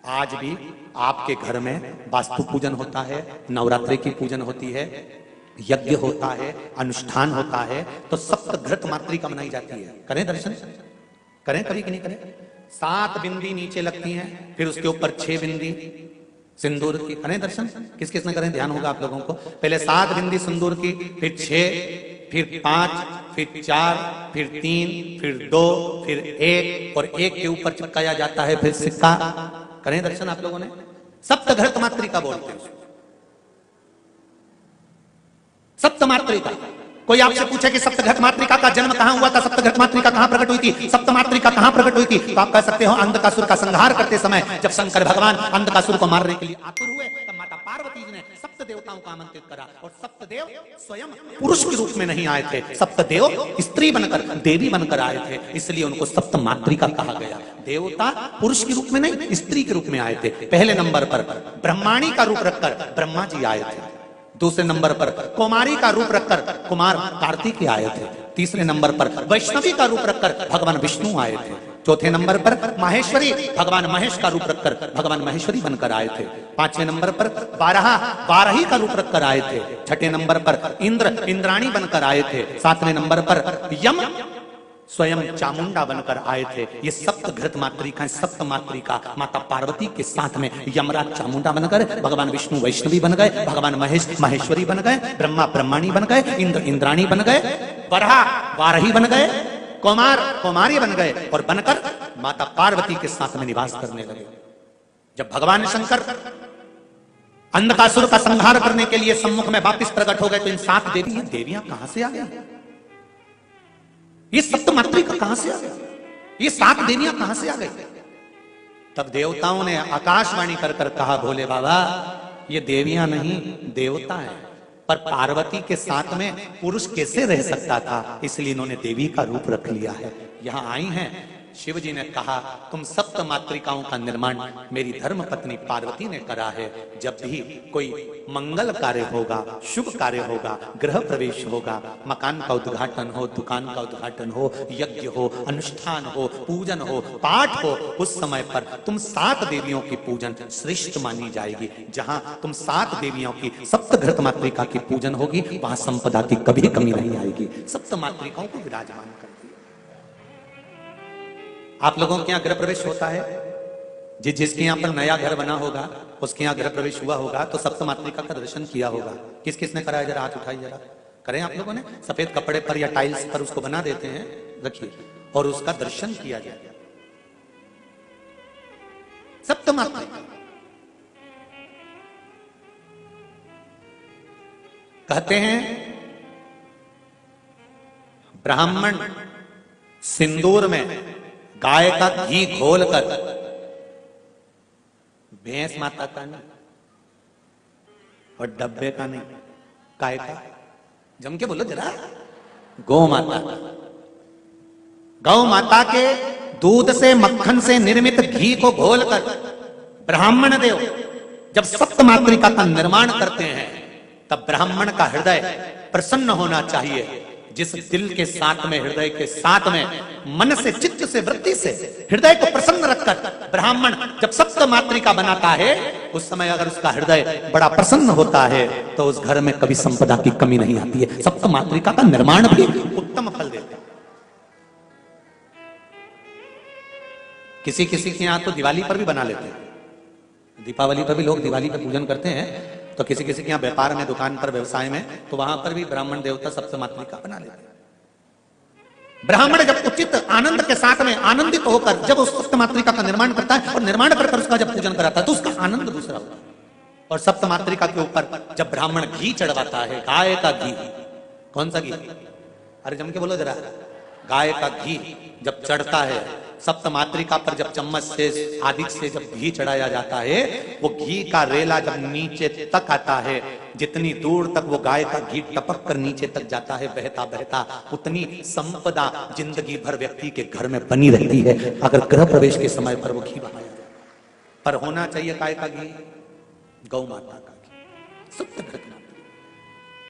आज भी आपके घर में वास्तु पूजन होता है, नवरात्रि की पूजन होती है, यज्ञ होता है, अनुष्ठान होता है, तो सप्तघृत मातृका मनाई जाती है। करें दर्शन, करें कभी कि नहीं करें? 7 बिंदी नीचे लगती हैं, फिर उसके ऊपर 6 बिंदी सिंदूर की। करें दर्शन, किस किस ने करें? ध्यान होगा आप लोगों को। पहले 7 बिंदी सिंदूर की, फिर 6, फिर 5, फिर 4, फिर 3, फिर 2, फिर 1, और 1 के ऊपर चिपकाया जाता है फिर सिक्का। करें दर्शन आप लोगों ने? सप्तघृत मातृका बोलते हैं। सप्तमातृका। कोई आपसे पूछे कि सप्तघृत मातृका का जन्म कहां हुआ था, सप्तघृत मातृका कहां प्रकट हुई थी, सप्तमातृका कहां प्रकट हुई थी, तो आप कह सकते हो अंधकासुर का संहार करते समय जब शंकर भगवान अंधकासुर को मारने के लिए आतुर हुए, तब माता पार्वती जी ने सप्त देवताओं को आमंत्रित करा। और सप्तदेव स्वयं पुरुष के रूप में नहीं आए थे, सप्तदेव स्त्री बनकर, देवी बनकर आए थे, इसलिए उनको सप्तमातृका कहा गया। देवता पुरुष के रूप में नहीं, स्त्री के रूप में आए थे। पहले नंबर पर ब्रह्माणी का रूप रखकर ब्रह्मा जी आए थे। दूसरे नंबर पर कुमारी का रूप रखकर कुमार कार्तिक आए थे। तीसरे नंबर पर वैष्णवी का रूप रखकर भगवान विष्णु आए थे। चौथे नंबर पर माहेश्वरी, भगवान महेश का रूप रखकर भगवान महेश्वरी बनकर आए थे। 5वें नंबर पर बारही का रूप रखकर आए थे। 6ठे नंबर पर इंद्र, इंद्राणी बनकर आए थे। 7वें नंबर पर यम स्वयं चामुंडा बनकर आए थे। ये सप्तघृत मातृका, सप्त मातृका माता पार्वती के साथ में यमराज चामुंडा बन गए, भगवान विष्णु वैष्णवी बन गए, भगवान महेश महेश्वरी बन गए, ब्रह्मा ब्रह्माणी बन गए, इंद्र इंद्राणी बन गए, बरहा वारही बन गए, कुमार कुमारी बन गए, और बनकर माता पार्वती के साथ में निवास करने लगे। जब भगवान शंकर अंधकासुर का संहार करने के लिए सम्मुख में वापिस प्रकट हो गए, तो इन 7 देवियां कहां से आ गई? ये सप्तमातृका कहां से आ गई? ये 7 देवियां कहां से आ गई? तब देवताओं ने आकाशवाणी कर कर कहा, भोले बाबा ये देवियां नहीं देवता हैं, पर पार्वती के साथ में पुरुष कैसे रह सकता था, इसलिए इन्होंने देवी का रूप रख लिया है। यहां आई हैं, शिव जी ने कहा तुम सप्त मातृकाओं का निर्माण मेरी धर्म पत्नी पार्वती ने करा है। जब भी कोई मंगल कार्य होगा, शुभ कार्य होगा, गृह प्रवेश होगा, मकान का उद्घाटन हो, दुकान का उद्घाटन हो, यज्ञ हो, अनुष्ठान हो, पूजन हो, पाठ हो, उस समय पर तुम 7 देवियों की पूजन श्रेष्ठ मानी जाएगी। जहां तुम 7 देवियों की सप्तघृत मातृका की पूजन होगी, वहां संपदा की कभी कमी नहीं आएगी। सप्त मातृकाओं को विराजमान कर दिया। आप लोगों के यहाँ गृह प्रवेश होता है, जिसके यहाँ पर नया घर बना होगा, उसके यहाँ गृह प्रवेश हुआ होगा, तो सप्त मातृका का दर्शन किया होगा। किस किसने कराया? जरा हाथ उठाइए, जरा करें आप लोगों ने। सफेद कपड़े पर या टाइल्स पर उसको बना देते हैं, रखिए, और उसका दर्शन किया जाए। सप्त मातृका कहते हैं ब्राह्मण सिंदूर में गाय का घी घोलकर, भैंस माता का नहीं और डब्बे का नहीं, गाय का, जम के बोलो जरा, गौ माता का, गौ माता के दूध से मक्खन से निर्मित घी को घोलकर ब्राह्मण देव जब सप्त मातृका का निर्माण करते हैं, तब ब्राह्मण का हृदय प्रसन्न होना चाहिए। जिस दिल के साथ में, हृदय के साथ में, मन से, चित्त से, वृत्ति से हृदय को प्रसन्न रखकर ब्राह्मण जब सप्त मातृका बनाता है, उस समय अगर उसका हृदय बड़ा प्रसन्न होता है तो उस घर में कभी संपदा की कमी नहीं आती है। सप्त मातृका का निर्माण भी उत्तम फल देता है। किसी किसी के यहां तो दिवाली पर भी बना लेते हैं, दीपावली पर भी लोग दिवाली पर पूजन करते हैं, तो किसी किसी के यहाँ व्यापार में, दुकान पर, व्यवसाय में, तो वहां पर भी ब्राह्मण देवता सप्त मातृका बना लेते हैं। ब्राह्मण जब उचित आनंद के साथ में आनंदित होकर जब उस सप्त मातृका का निर्माण करता है और निर्माण कर उसका जब पूजन कराता है, तो उसका आनंद दूसरा होता है। और सप्त मातृका के ऊपर जब ब्राह्मण घी चढ़वाता है, गाय का घी, कौन सा घी? अरे जम के बोलो जरा, गाय का घी जब चढ़ता है सप्त मातृका पर, जब चम्मच से, आदि से जब घी चढ़ाया जाता है, वो घी का रेला जब नीचे तक आता है, जितनी दूर तक वो गाय का घी टपक कर नीचे तक जाता है बहता बहता, उतनी संपदा जिंदगी भर व्यक्ति के घर में बनी रहती है, अगर गृह प्रवेश के समय पर वो घी बनाया जाए। पर होना चाहिए गाय का घी, गौ माता का घी, सप्त घृत